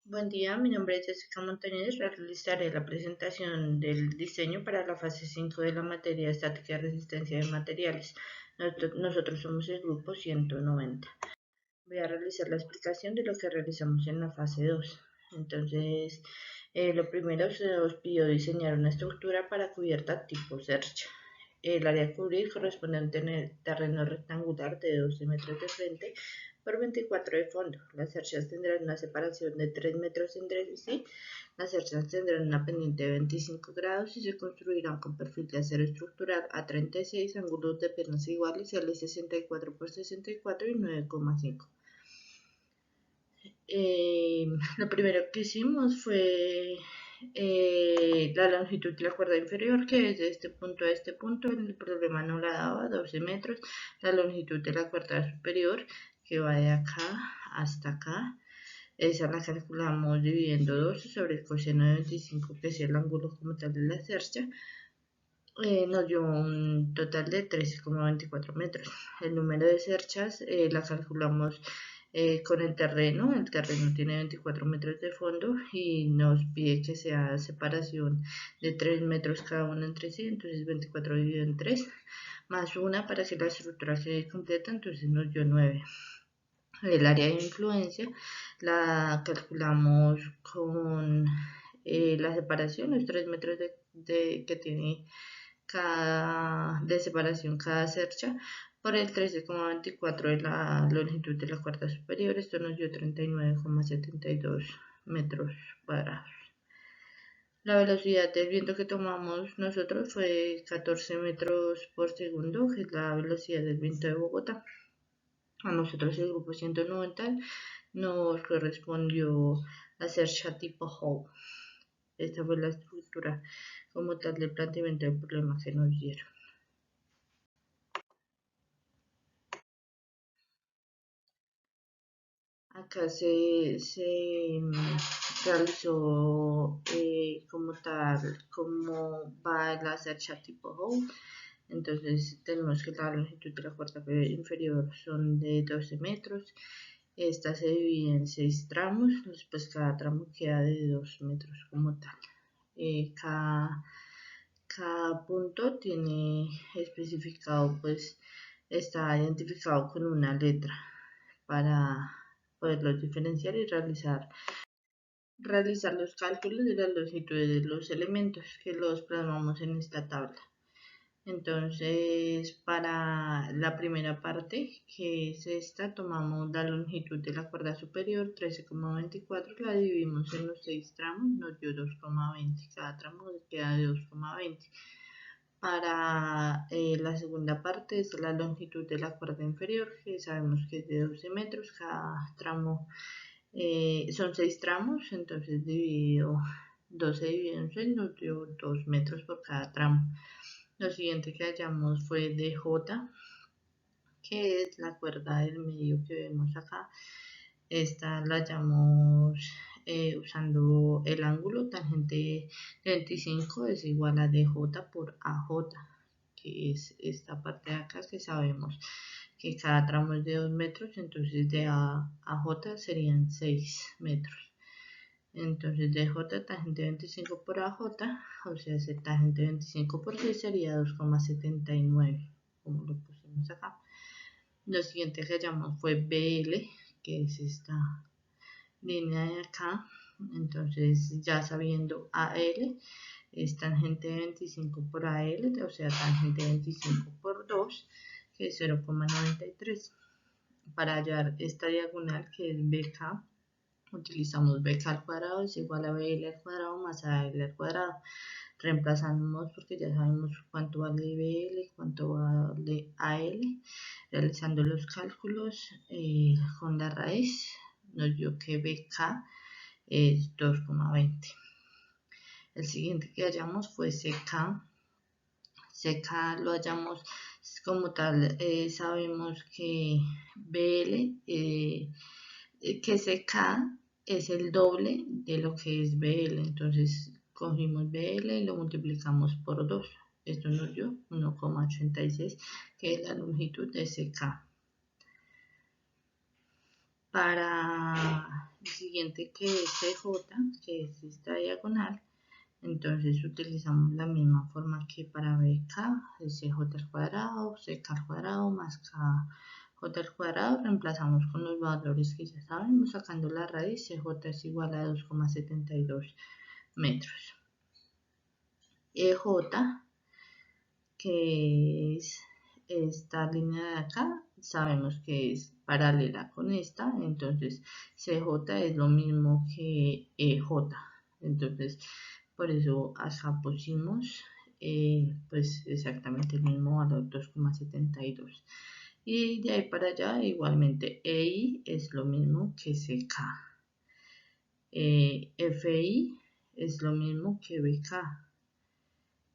Buen día, mi nombre es Jessica Montañez. Realizaré la presentación del diseño para la fase 5 de la materia estática y resistencia de materiales. Nosotros somos el grupo 190. Voy a realizar la explicación de lo que realizamos en la fase 2. Entonces, lo primero se nos pidió diseñar una estructura para cubierta tipo cercha. El área a cubrir corresponde a un terreno rectangular de 12 metros de frente por 24 de fondo. Las cerchas tendrán una separación de 3 metros entre sí. Las cerchas tendrán una pendiente de 25 grados y se construirán con perfil de acero estructural a 36, ángulos de piernas iguales, L 64 por 64 y 9,5. Lo primero que hicimos fue la longitud de la cuerda inferior, que es de este punto a este punto. El problema no la daba, 12 metros. La longitud de la cuerda superior, que va de acá hasta acá, esa la calculamos dividiendo 12 sobre el coseno de 25, que es el ángulo como tal de la cercha. Nos dio un total de 13,24 metros. El número de cerchas la calculamos con el terreno tiene 24 metros de fondo y nos pide que sea separación de 3 metros cada uno entre sí, entonces 24 dividido en 3, más una para que la estructura quede completa, entonces nos dio 9. El área de influencia la calculamos con la separación, los 3 metros que tiene de separación cada cercha por el 13,24 de la longitud de la cuerda superior. Esto nos dio 39,72 metros cuadrados. La velocidad del viento que tomamos nosotros fue 14 metros por segundo, que es la velocidad del viento de Bogotá. A nosotros el grupo 190 nos correspondió la cercha tipo Howe. Esta fue la estructura como tal del planteamiento del problema que nos dieron. Acá se realizó como tal, como va la cercha tipo Howe. Entonces tenemos que la longitud de la cuerda inferior son de 12 metros. Esta se divide en 6 tramos, después cada tramo queda de 2 metros como tal. Cada punto tiene especificado, pues está identificado con una letra para poderlos diferenciar y realizar los cálculos de las longitudes de los elementos que los plasmamos en esta tabla. Entonces, para la primera parte, que es esta, tomamos la longitud de la cuerda superior, 13,24, la dividimos en los 6 tramos, nos dio 2,20, cada tramo queda de 2,20. Para la segunda parte es la longitud de la cuerda inferior, que sabemos que es de 12 metros, cada tramo son 6 tramos, entonces dividido 12 dividido en 6 nos dio 2 metros por cada tramo. Lo siguiente que hallamos fue DJ, que es la cuerda del medio que vemos acá. Esta la hallamos usando el ángulo tangente 25 es igual a DJ por AJ, que es esta parte de acá que sabemos que cada tramo es de 2 metros, entonces de A a J serían 6 metros. Entonces DJ tangente 25 por AJ, o sea, tangente 25 por 6 sería 2,79, como lo pusimos acá. Lo siguiente que hallamos fue BL, que es esta línea de acá. Entonces, ya sabiendo AL, es tangente 25 por AL, o sea, tangente 25 por 2, que es 0,93. Para hallar esta diagonal, que es BK, utilizamos BK al cuadrado es igual a BL al cuadrado más AL al cuadrado. Reemplazamos porque ya sabemos cuánto vale BL, cuánto vale AL. Realizando los cálculos con la raíz, nos dio que BK es 2,20. El siguiente que hallamos fue CK. CK lo hallamos como tal, sabemos que BL, que CK es el doble de lo que es BL, entonces cogimos BL y lo multiplicamos por 2. Esto nos dio 1,86, que es la longitud de CK. Para el siguiente, que es CJ, que es esta diagonal, entonces utilizamos la misma forma que para BK, es CJ al cuadrado, CK al cuadrado más KJ al cuadrado, reemplazamos con los valores que ya sabemos, sacando la raíz. CJ es igual a 2,72 metros. EJ, que es esta línea de acá, sabemos que es paralela con esta, entonces CJ es lo mismo que EJ. Entonces, por eso acá pusimos pues exactamente el mismo valor, 2,72. Y de ahí para allá, igualmente, EI es lo mismo que CK. FI es lo mismo que BK.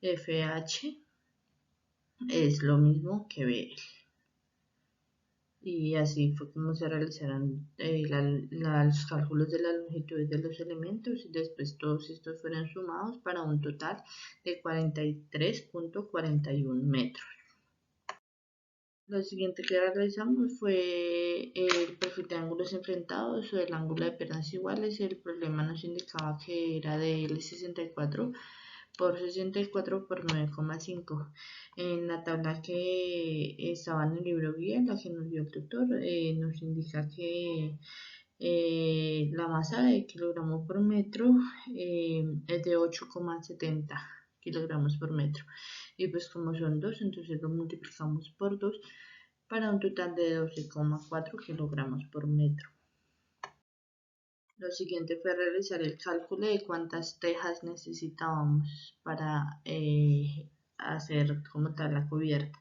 FH es lo mismo que BL. Y así fue como se realizaron los cálculos de las longitudes de los elementos, y después todos estos fueron sumados para un total de 43,41 metros. Lo siguiente que realizamos fue el perfil de ángulos enfrentados o el ángulo de piernas iguales. El problema nos indicaba que era de L64 por 64 por 9,5. En la tabla que estaba en el libro guía, la que nos dio el tutor, nos indica que la masa de kilogramos por metro es de 8,70 kilogramos por metro. Y pues como son 2, entonces lo multiplicamos por 2 para un total de 12,4 kilogramos por metro. Lo siguiente fue realizar el cálculo de cuántas tejas necesitábamos para hacer como tal la cubierta.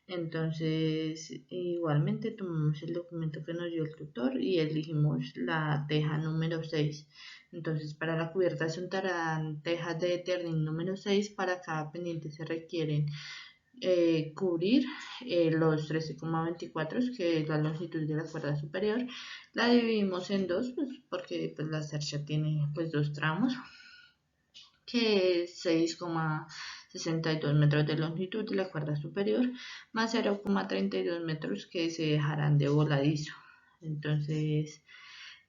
Entonces, igualmente tomamos el documento que nos dio el tutor y elegimos la teja número 6. Entonces, para la cubierta se untarán tejas de Eternin número 6. Para cada pendiente se requieren cubrir los 13,24, que es la longitud de la cuerda superior. La dividimos en dos, pues, porque pues, la cercha tiene pues dos tramos, que es 6,62 metros de longitud de la cuerda superior, más 0,32 metros que se dejarán de voladizo. Entonces,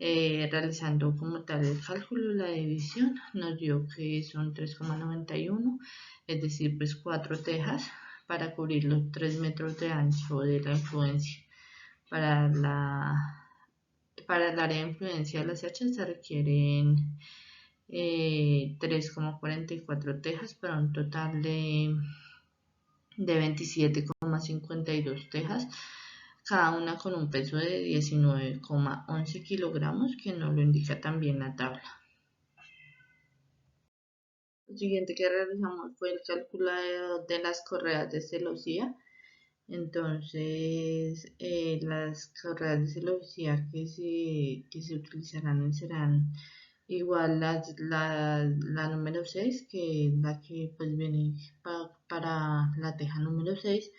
realizando como tal el cálculo, la división nos dio que son 3,91, es decir, pues 4 tejas para cubrir los 3 metros de ancho de la influencia. Para el área de influencia de las cerchas se requieren 3,44 tejas para un total de 27,52 tejas, cada una con un peso de 19,11 kilogramos, que no lo indica también la tabla. Lo siguiente que realizamos fue el cálculo de las correas de celosía. Entonces, las correas de celosía que se utilizarán serán igual la número 6, que es la que pues viene para la teja número 6.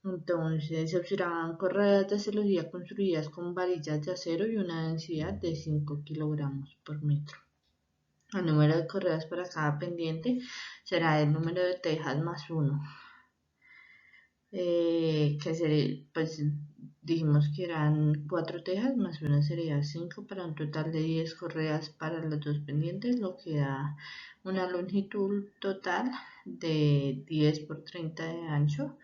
Entonces se usarán correas de celosía construidas con varillas de acero y una densidad de 5 kilogramos por metro. El número de correas para cada pendiente será el número de tejas más 1. Que sería, pues dijimos que eran 4 tejas, más una sería 5, para un total de 10 correas para los dos pendientes, lo que da una longitud total de 10 por 30 de ancho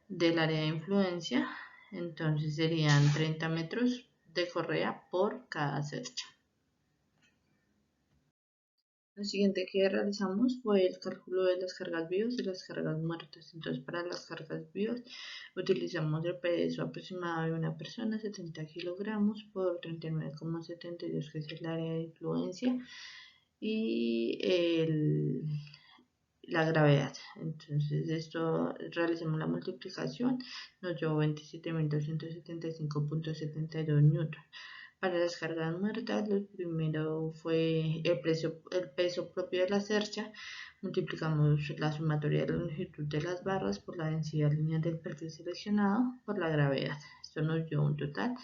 del área de influencia. Entonces serían 30 metros de correa por cada cercha. Lo siguiente que realizamos fue el cálculo de las cargas vivas y las cargas muertas. Entonces, para las cargas vivas utilizamos el peso aproximado de una persona, 70 kilogramos por 39,72, que es el área de influencia, y la gravedad. Entonces, esto realicemos la multiplicación, nos dio 27.275,72 newton. Para las cargas muertas, lo primero fue el peso propio de la cercha. Multiplicamos la sumatoria de la longitud de las barras por la densidad lineal del perfil seleccionado por la gravedad. Esto nos dio un total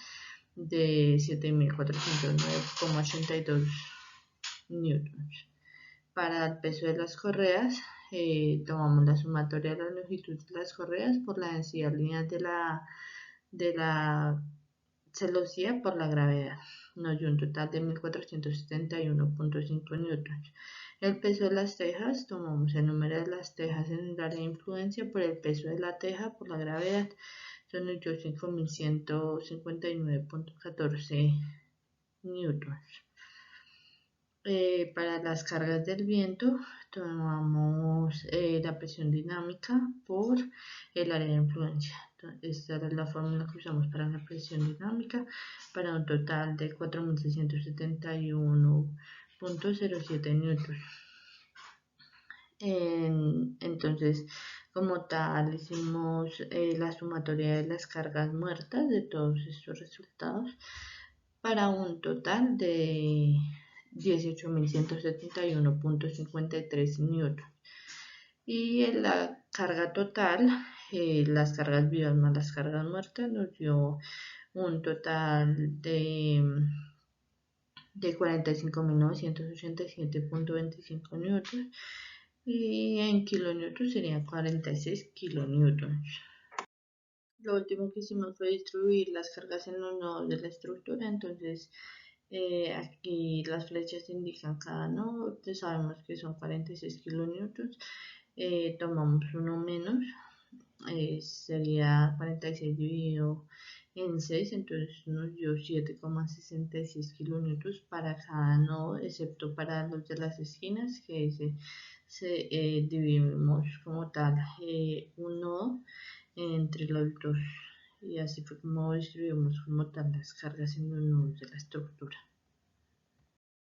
de 7.409,82 newtons. Para el peso de las correas, tomamos la sumatoria de la longitud de las correas por la densidad lineal de la celosía por la gravedad. Nos dio un total de 1471.5 newtons. El peso de las tejas, tomamos el número de las tejas en el área de influencia por el peso de la teja por la gravedad. Eso nos dio 5159.14 newtons. Para las cargas del viento, tomamos la presión dinámica por el área de influencia. Esta es la fórmula que usamos para la presión dinámica, para un total de 4671.07 newtons. Entonces, como tal, hicimos la sumatoria de las cargas muertas de todos estos resultados para un total de 18.171.53 newtons. Y en la carga total, las cargas vivas más las cargas muertas, nos dio un total de 45.987.25 newtons. Y en kilonewtons serían 46 kilonewtons. Lo último que hicimos fue distribuir las cargas en los nodos de la estructura. Entonces aquí las flechas indican cada nodo. Sabemos que son 46 kilonewtons. Tomamos uno menos, sería 46 dividido en 6, entonces nos dio 7,66 kilonewtons para cada nodo, excepto para los de las esquinas, que dividimos como tal un nodo entre los dos, y así fue como distribuimos como tal las cargas en los nodos de la estructura.